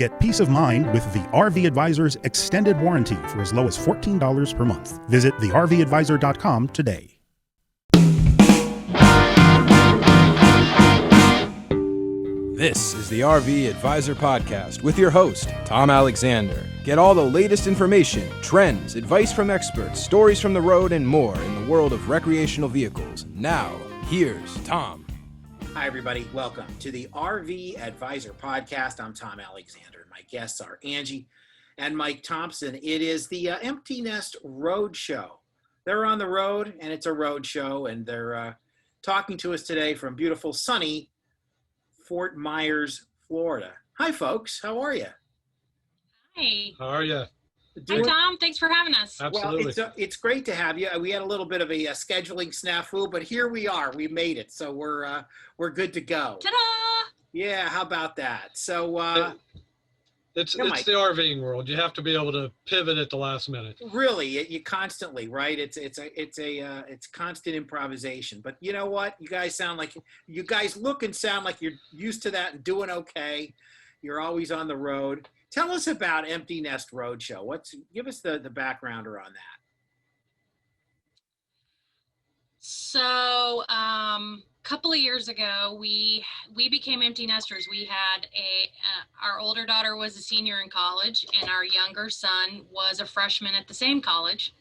Get peace of mind with the RV Advisor's extended warranty for as low as $14 per month. Visit thervadvisor.com today. This is the RV Advisor Podcast with your host, Tom Alexander. Get all the latest information, trends, advice from experts, stories from the road, and more in the world of recreational vehicles. Now, here's Tom. Hi, everybody. Welcome to the RV Advisor Podcast. I'm Tom Alexander. My guests are Angie and Mike Thompson. It is the Empty Nest Roadshow. They're on the road, and it's a road show, and they're talking to us today from beautiful, sunny Fort Myers, Florida. Hi, folks. How are you? Hi. How are you? Hi, Tom. Thanks for having us. Absolutely. Well, it's great to have you. We had a little bit of a scheduling snafu, but here we are. We made it, so we're good to go. Ta-da! Yeah, how about that? So it's Mike. the RVing world. You have to be able to pivot at the last minute. Really, you constantly, right? It's constant improvisation. But you know what? You guys look and sound like you're used to that and doing okay. You're always on the road. Tell us about Empty Nest Roadshow. Give us the backgrounder on that. So, couple of years ago, we became empty nesters. We had our older daughter was a senior in college, and our younger son was a freshman at the same college.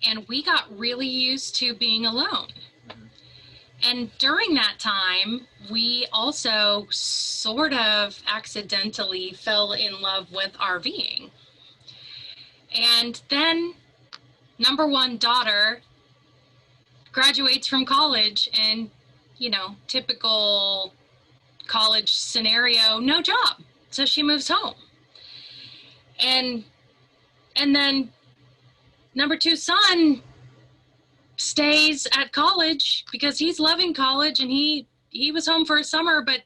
And we got really used to being alone. And during that time, we also sort of accidentally fell in love with RVing. And then number one daughter graduates from college, and, typical college scenario, no job. So she moves home. And then number two son stays at college because he's loving college, and he was home for a summer, but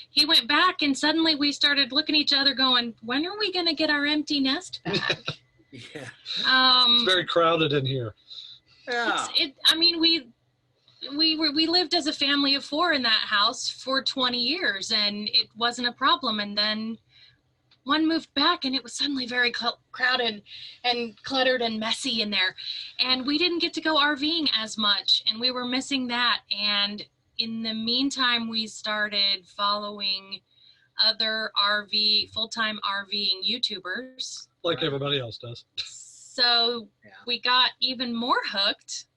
he went back, and suddenly we started looking at each other going, when are we going to get our empty nest back? Yeah. It's very crowded in here. Yeah. We lived as a family of four in that house for 20 years, and it wasn't a problem. And then one moved back, and it was suddenly very crowded and cluttered and messy in there. And we didn't get to go RVing as much, and we were missing that. And in the meantime, we started following other full-time RVing YouTubers. Like everybody else does. So we got even more hooked.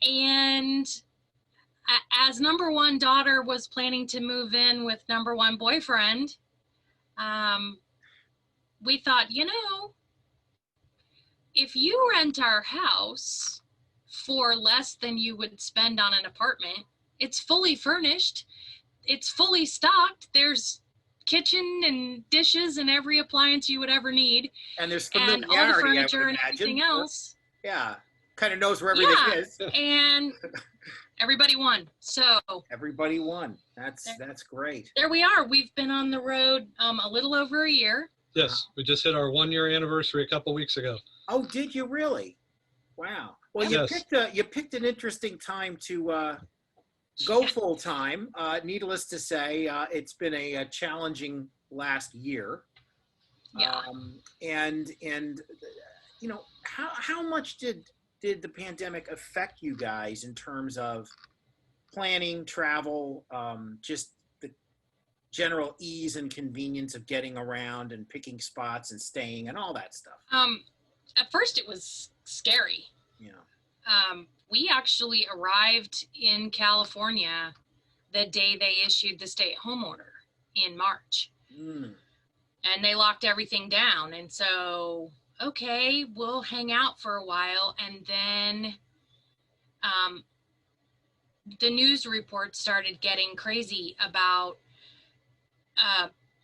And as number one daughter was planning to move in with number one boyfriend, we thought, if you rent our house for less than you would spend on an apartment, it's fully furnished, it's fully stocked, there's kitchen and dishes and every appliance you would ever need, and there's and familiarity, all the furniture and imagine. everything else. Yeah, kind of knows where everything is. And everybody won. So Everybody won. That's great. there we are. We've been on the road a little over a year. Yes, we just hit our 1-year anniversary a couple weeks ago. Oh, did you really? Wow. Well, Yes. you picked an interesting time to go full time. Needless to say, it's been a challenging last year. Yeah. How much did the pandemic affect you guys in terms of planning, travel, just the general ease and convenience of getting around and picking spots and staying and all that stuff? At first it was scary. Yeah. We actually arrived in California the day they issued the stay-at-home order in March. And they locked everything down. And so, okay, we'll hang out for a while. And then the news reports started getting crazy about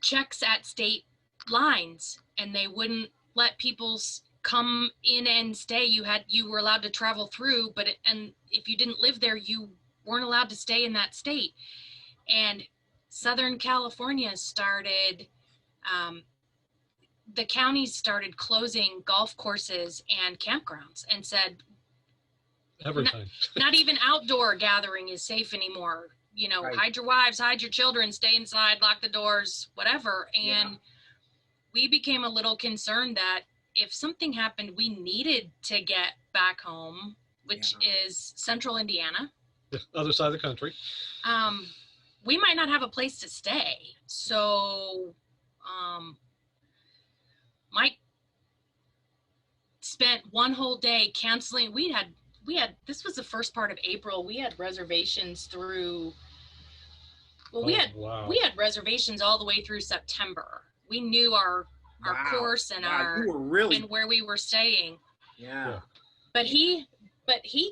checks at state lines, and they wouldn't let people come in and stay. You were allowed to travel through, and if you didn't live there, you weren't allowed to stay in that state. And Southern California started, the counties started closing golf courses and campgrounds and said, Everything. not even outdoor gathering is safe anymore. Right. hide your wives, hide your children, stay inside, lock the doors, whatever. And we became a little concerned that if something happened, we needed to get back home, which is central Indiana. The other side of the country. We might not have a place to stay. So Mike spent one whole day canceling. We had this was the first part of April. We had reservations through we had reservations all the way through September. We knew our course and and where we were staying. Yeah. But he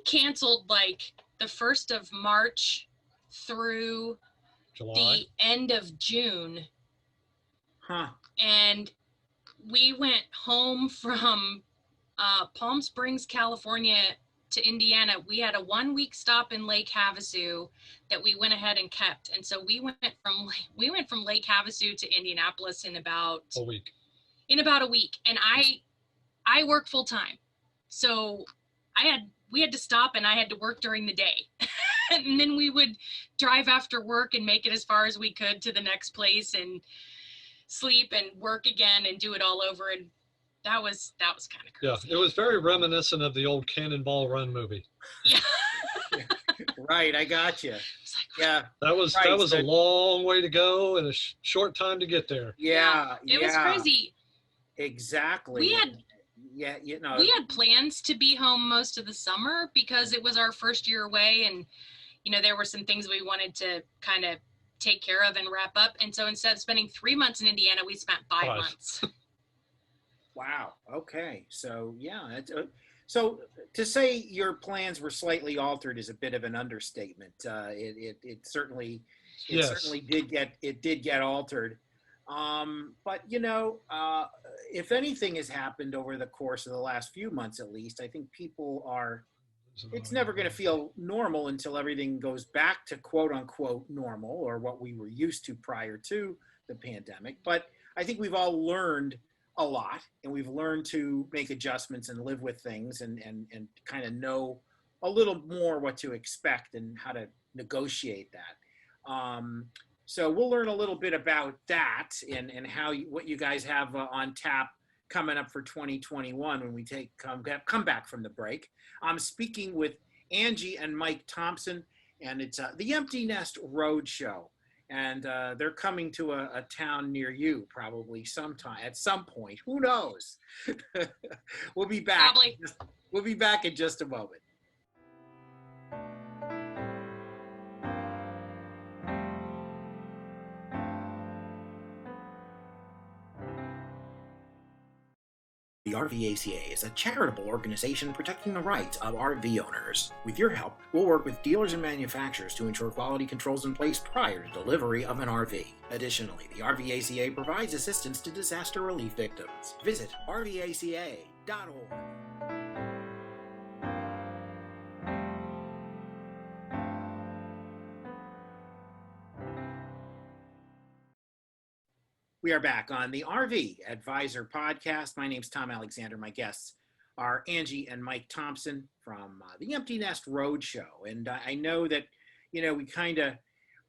canceled like the 1st of March through July. the end of June. Huh. And we went home from Palm Springs, California to Indiana. We had a 1-week stop in Lake Havasu that we went ahead and kept. And so we went from Lake Havasu to Indianapolis in about a week. And I work full time. So we had to stop and I had to work during the day. And then we would drive after work and make it as far as we could to the next place and sleep and work again and do it all over. And that was kind of crazy. Yeah, it was very reminiscent of the old Cannonball Run movie. Yeah. Right, I got you. Yeah. That was a long way to go and a short time to get there. Yeah. It was crazy. Exactly. We had we had plans to be home most of the summer because it was our first year away, and there were some things we wanted to kind of take care of and wrap up. And so instead of spending 3 months in Indiana, we spent 5 months. Wow. Okay. So so to say your plans were slightly altered is a bit of an understatement. It certainly did get altered. But if anything has happened over the course of the last few months, at least, I think it's never going to feel normal until everything goes back to quote unquote normal, or what we were used to prior to the pandemic. But I think we've all learned a lot, and we've learned to make adjustments and live with things and kind of know a little more what to expect and how to negotiate that. So we'll learn a little bit about that and what you guys have on tap coming up for 2021 when we come back from the break. I'm speaking with Angie and Mike Thompson, and it's the Empty Nest Roadshow. And they're coming to a town near you probably sometime, at some point. Who knows? We'll be back. Probably. We'll be back in just a moment. The RVACA is a charitable organization protecting the rights of RV owners. With your help, we'll work with dealers and manufacturers to ensure quality controls in place prior to delivery of an RV. Additionally, the RVACA provides assistance to disaster relief victims. Visit rvaca.org. We are back on the RV Advisor podcast. My name's Tom Alexander. My guests are Angie and Mike Thompson from the Empty Nest Roadshow. And I know that, we kind of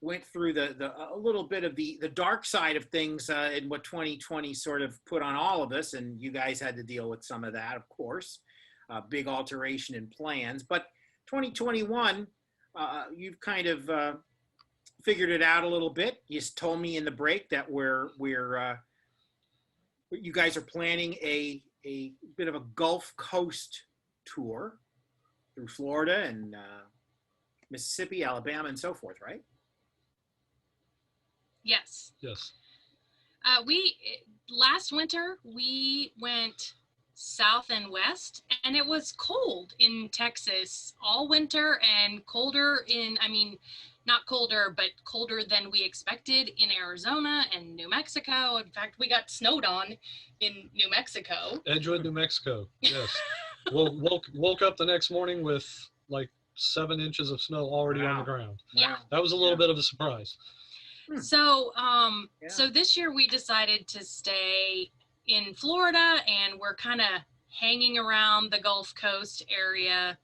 went through a little bit of the dark side of things in what 2020 sort of put on all of us. And you guys had to deal with some of that, of course, big alteration in plans. But 2021, you've kind of figured it out a little bit. You told me in the break that you guys are planning a bit of a Gulf Coast tour through Florida and Mississippi, Alabama, and so forth, right? Yes. Yes. Last winter we went south and west, and it was cold in Texas all winter and colder not colder, but colder than we expected in Arizona and New Mexico. In fact, we got snowed on in New Mexico. Edgewood, New Mexico. Yes. Woke up the next morning with like 7 inches of snow already on the ground. Yeah. That was a little bit of a surprise. So, so this year we decided to stay in Florida, and we're kind of hanging around the Gulf Coast area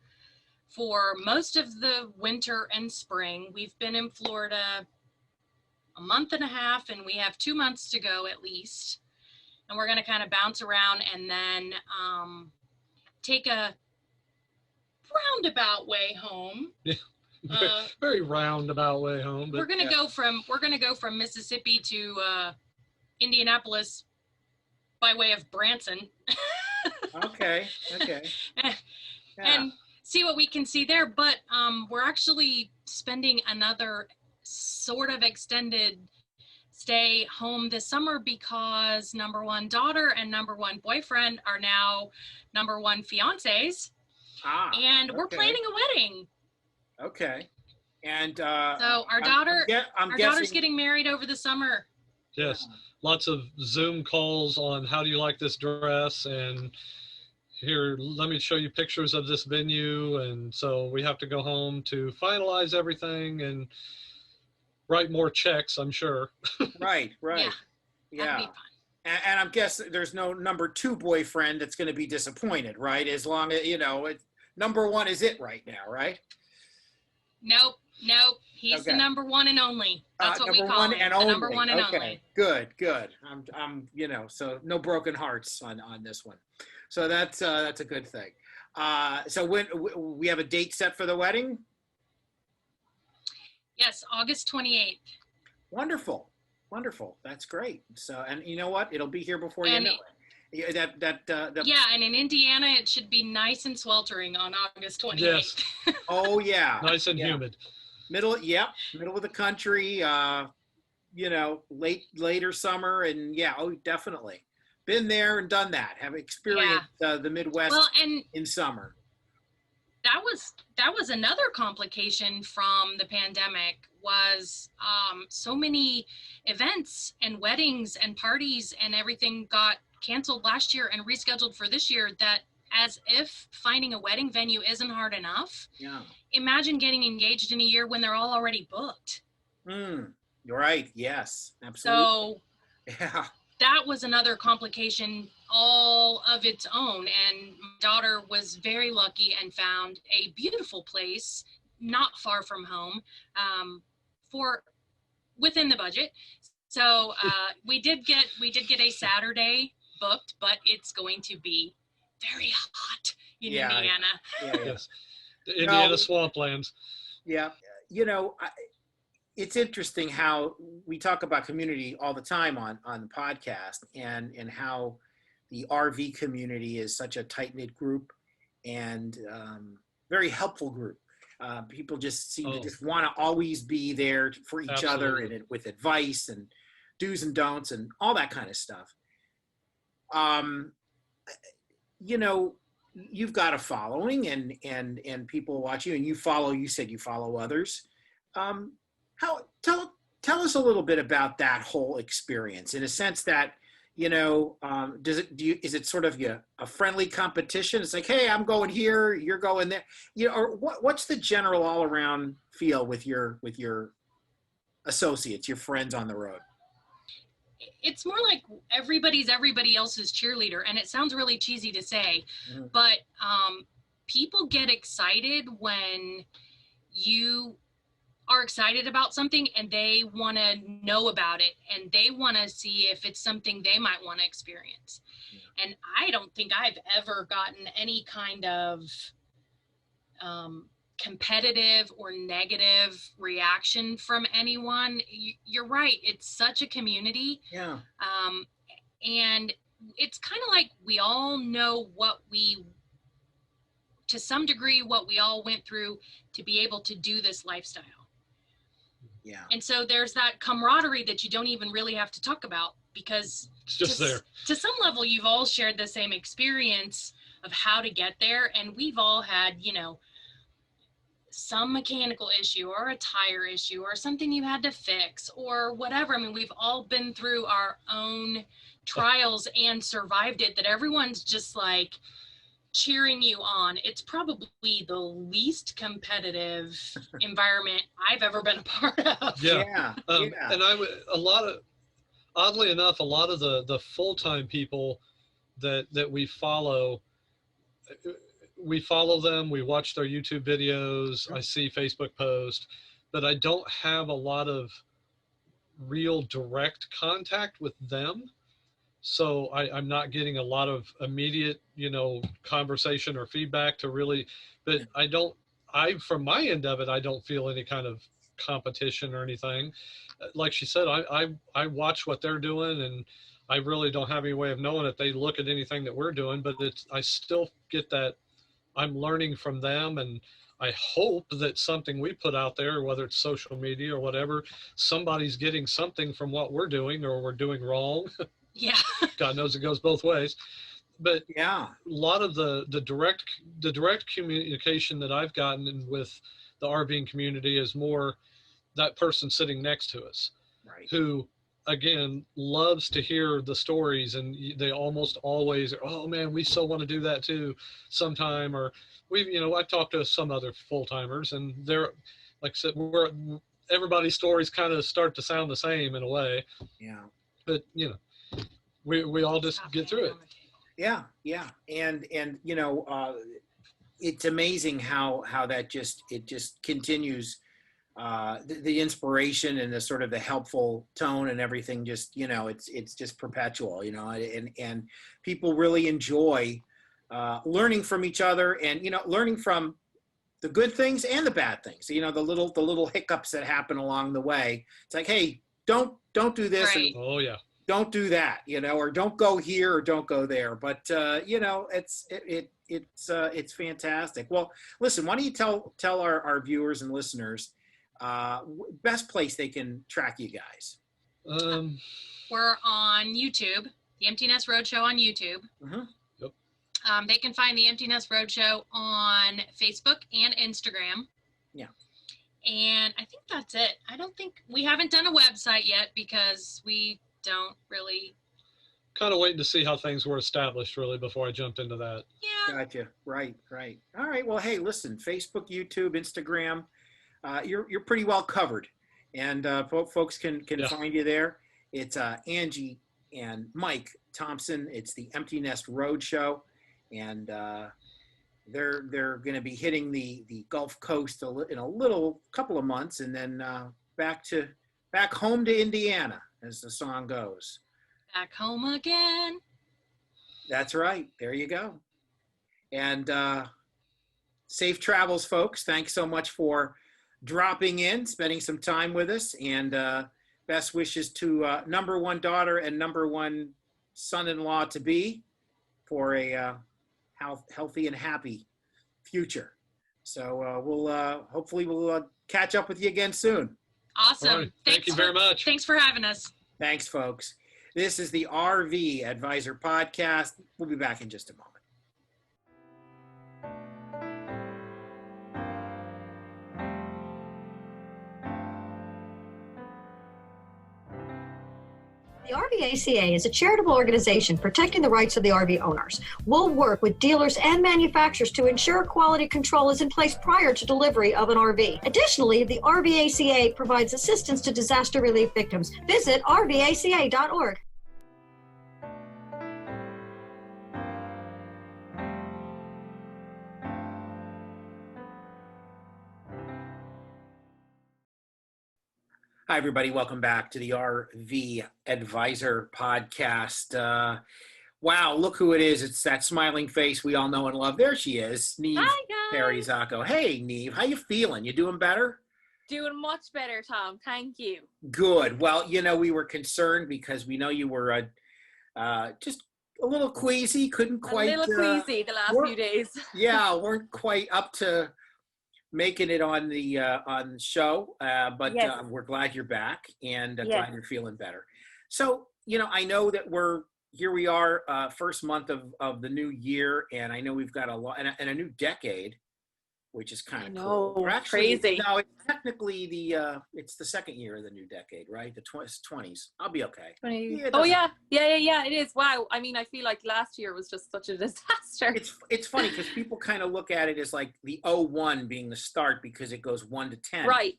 for most of the winter and spring. We've been in Florida a month and a half, and we have 2 months to go at least. And we're going to kind of bounce around and then take a roundabout way home. Yeah. Very roundabout way home. But we're going to go from Mississippi to Indianapolis by way of Branson. Okay. And see what we can see there. But we're actually spending another sort of extended stay home this summer because number one daughter and number one boyfriend are now number one fiancés. And we're planning a wedding. Okay. And so our daughter's getting married over the summer. Yes. Lots of Zoom calls on how do you like this dress, and here, let me show you pictures of this venue. And so we have to go home to finalize everything and write more checks, I'm sure. Right. Yeah. That'd be fun. And I'm guessing there's no number two boyfriend that's going to be disappointed, right? As long as, number one is it right now, right? Nope. He's the number one and only. That's what we call him. The number one and only. Good. I'm so no broken hearts on this one. So that's a good thing. So when we have a date set for the wedding? Yes, August 28th. Wonderful. That's great. So, and you know what? It'll be here before you know it. Yeah, and in Indiana, it should be nice and sweltering on August 28th. Yes. Oh, yeah. Nice and humid. Middle of the country, later summer, and definitely. Been there and done that. Have experienced the Midwest in summer. That was another complication from the pandemic was so many events and weddings and parties and everything got canceled last year and rescheduled for this year, that as if finding a wedding venue isn't hard enough. Yeah. Imagine getting engaged in a year when they're all already booked. You're right. Yes, absolutely. So that was another complication all of its own. And my daughter was very lucky and found a beautiful place not far from home for within the budget. So we did get a Saturday booked, but it's going to be very hot in Indiana. Yes. The Indiana swamplands. Yeah. It's interesting how we talk about community all the time on the podcast and how the RV community is such a tight-knit group and very helpful group. People just seem to just want to always be there for each other and with advice and do's and don'ts and all that kind of stuff. You've got a following and people watch you, and you said you follow others. Tell us a little bit about that whole experience in a sense that, is it sort of a friendly competition? It's like, hey, I'm going here, you're going there, or what's the general all around feel with your associates, your friends on the road? It's more like everybody's everybody else's cheerleader, and it sounds really cheesy to say, but people get excited when you are excited about something and they want to know about it and they want to see if it's something they might want to experience. And I don't think I've ever gotten any kind of competitive or negative reaction from anyone. You're right. It's such a community. Yeah. And it's kind of like we all know to some degree, what we all went through to be able to do this lifestyle. Yeah. And so there's that camaraderie that you don't even really have to talk about because it's just there. To some level, you've all shared the same experience of how to get there. And we've all had, some mechanical issue or a tire issue or something you had to fix or whatever. I mean, we've all been through our own trials and survived it, that everyone's just like cheering you on. It's probably the least competitive environment I've ever been a part of. Yeah. And oddly enough, a lot of the full-time people that we follow, we follow them, we watch their YouTube videos, I see Facebook posts, but I don't have a lot of real direct contact with them. So I'm not getting a lot of immediate, conversation or feedback to really, but from my end of it, I don't feel any kind of competition or anything. Like she said, I watch what they're doing, and I really don't have any way of knowing if they look at anything that we're doing, but I still get that I'm learning from them, and I hope that something we put out there, whether it's social media or whatever, somebody's getting something from what we're doing or we're doing wrong. Yeah. God knows it goes both ways. But Yeah. a lot of the direct communication that I've gotten with the RVing community is more that person sitting next to us, Right. who again loves to hear the stories, and they almost always, oh man, we so want to do that too sometime. Or I talked to some other full-timers, and they're, like I said, everybody's stories kind of start to sound the same in a way. Yeah. But we all just get through it. Yeah. And it's amazing how that just continues. The inspiration and the sort of the helpful tone and everything, just it's just perpetual, and people really enjoy learning from each other, and learning from the good things and the bad things, the little hiccups that happen along the way. It's like, hey, don't do this, Right. and Oh yeah, don't do that, or don't go here or don't go there. But it's fantastic. Well, listen, why don't you tell our viewers and listeners best place they can track you guys? We're on YouTube, the Empty Nest Roadshow on YouTube. Mm-hmm. Yep. They can find the Empty Nest Roadshow on Facebook and Instagram. Yeah. And I think that's it. I don't think we haven't done a website yet because we don't really. Kind of waiting to see how things were established really before I jumped into that. Yeah. Gotcha. Right. All right. Well, hey, listen, Facebook, YouTube, Instagram, you're pretty well covered, and folks can find you there. It's Angie and Mike Thompson. It's the Empty Nest Roadshow, and they're going to be hitting the Gulf Coast in a little couple of months, and then back home to Indiana, as the song goes. Back home again. That's right. There you go. And safe travels, folks. Thanks so much for dropping in, spending some time with us, and best wishes to number one daughter and number one son-in-law to be for a healthy and happy future. So hopefully we'll catch up with you again soon. Awesome. All right. Thank you very much. Thanks for having us. Thanks, folks. This is the RV Advisor Podcast. We'll be back in just a moment. The RVACA is a charitable organization protecting the rights of the RV owners. We'll work with dealers and manufacturers to ensure quality control is in place prior to delivery of an RV. Additionally, the RVACA provides assistance to disaster relief victims. Visit rvaca.org. Hi, everybody. Welcome back to the RV Advisor Podcast. Wow, look who it is. It's that smiling face we all know and love. There she is, Neve Hi, guys. Perry-Zacco. Hey, Neve, how you feeling? You doing better? Doing much better, Tom. Thank you. Good. Well, we were concerned because we know you were just a little queasy, couldn't quite. A little queasy the last few days. Yeah, weren't quite up to making it on the show, but Yes. We're glad you're back, and Yes. glad you're feeling better. So, I know that we are, first month of the new year, and I know we've got a lot, and a new decade, which is kind of cool. know, Or actually, crazy. No, it's technically it's the second year of the new decade, right? The 20s. I'll be okay. Yeah, it Oh doesn't- yeah, it is. Wow. I mean, I feel like last year was just such a disaster. It's funny because people kind of look at it as like the 01 being the start because it goes 1 to 10. Right.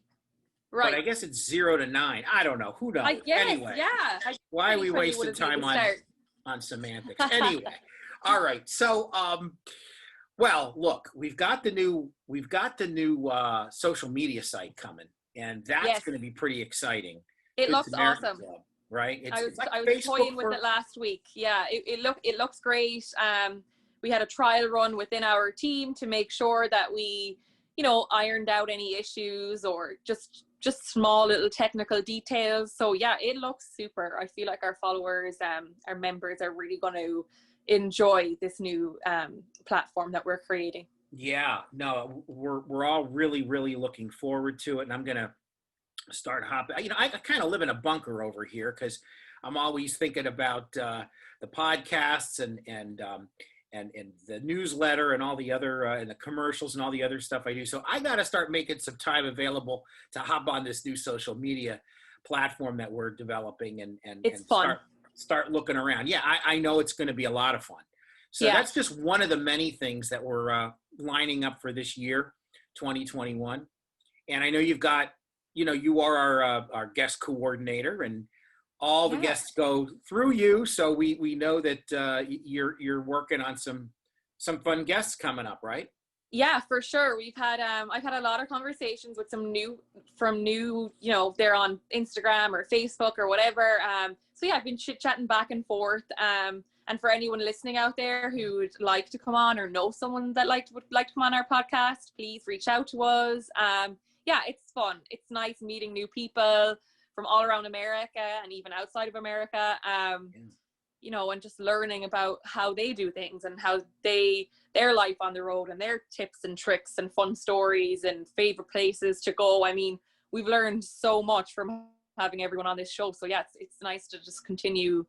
But I guess it's 0 to 9. I don't know. Who knows? I guess, Anyway, yeah. why are we 2020 wasting would have been time the start. on semantics? Anyway, all right. So Well, look, we've got the new social media site coming, and that's Yes. going to be pretty exciting. It Good looks Samaritan awesome. Club, right? I was like toying Facebook with it last week. Yeah, it looks great. We had a trial run within our team to make sure that we, ironed out any issues or just small little technical details. So yeah, it looks super. I feel like our followers, our members are really going to enjoy this new platform that we're creating. Yeah, no, we're all really, really looking forward to it, and I'm gonna start hopping. I kind of live in a bunker over here because I'm always thinking about the podcasts and the newsletter and all the other and the commercials and all the other stuff I do. So I got to start making some time available to hop on this new social media platform that we're developing and It's fun. Start looking around. Yeah, I know it's going to be a lot of fun. So Yeah. that's just one of the many things that we're lining up for this year, 2021. And I know you've got, you are our guest coordinator, and all the Yeah. guests go through you. So we know that you're working on some fun guests coming up, right? Yeah, for sure. We've had I've had a lot of conversations with some new, they're on Instagram or Facebook or whatever. So yeah, I've been chit-chatting back and forth. And for anyone listening out there who would like to come on or know someone that would like to come on our podcast, please reach out to us. Yeah, it's fun. It's nice meeting new people from all around America and even outside of America. And just learning about how they do things and how their life on the road and their tips and tricks and fun stories and favorite places to go. I mean, we've learned so much from having everyone on this show. So yeah, it's nice to just continue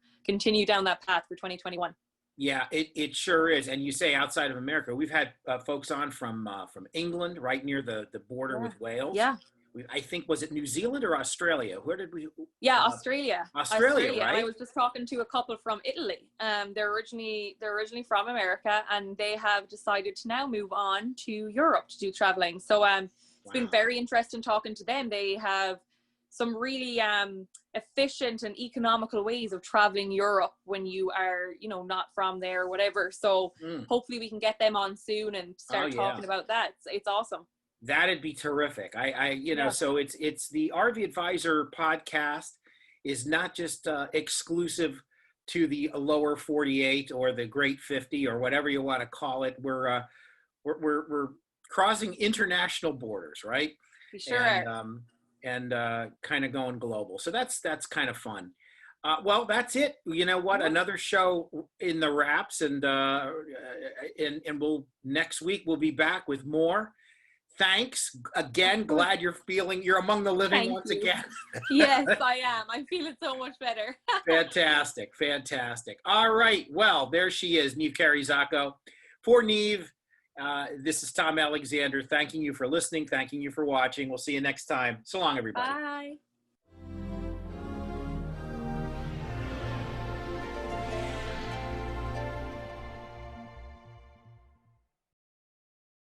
down that path for 2021. Yeah, it sure is. And you say outside of America, we've had folks on from England, right near the border with Wales. Yeah. I think, was it New Zealand or Australia? Where did we? Yeah, Australia. Australia, right? And I was just talking to a couple from Italy. They're originally from America, and they have decided to now move on to Europe to do traveling. So it's been very interesting talking to them. They have some really efficient and economical ways of traveling Europe when you are, not from there or whatever. So hopefully we can get them on soon and start talking about that. It's awesome. That'd be terrific. So it's the RV Advisor podcast is not just exclusive to the lower 48 or the Great 50 or whatever you want to call it. We're crossing international borders, right? We sure are. And kind of going global. So that's kind of fun. Well, that's it. You know what? Another show in the wraps, and we'll next week we'll be back with more. Thanks again. Glad you're among the living once again. Yes, I am. I'm feeling so much better. Fantastic. All right. Well, there she is, Neve Carey-Zacco. For Neve, this is Tom Alexander thanking you for listening, thanking you for watching. We'll see you next time. So long, everybody. Bye.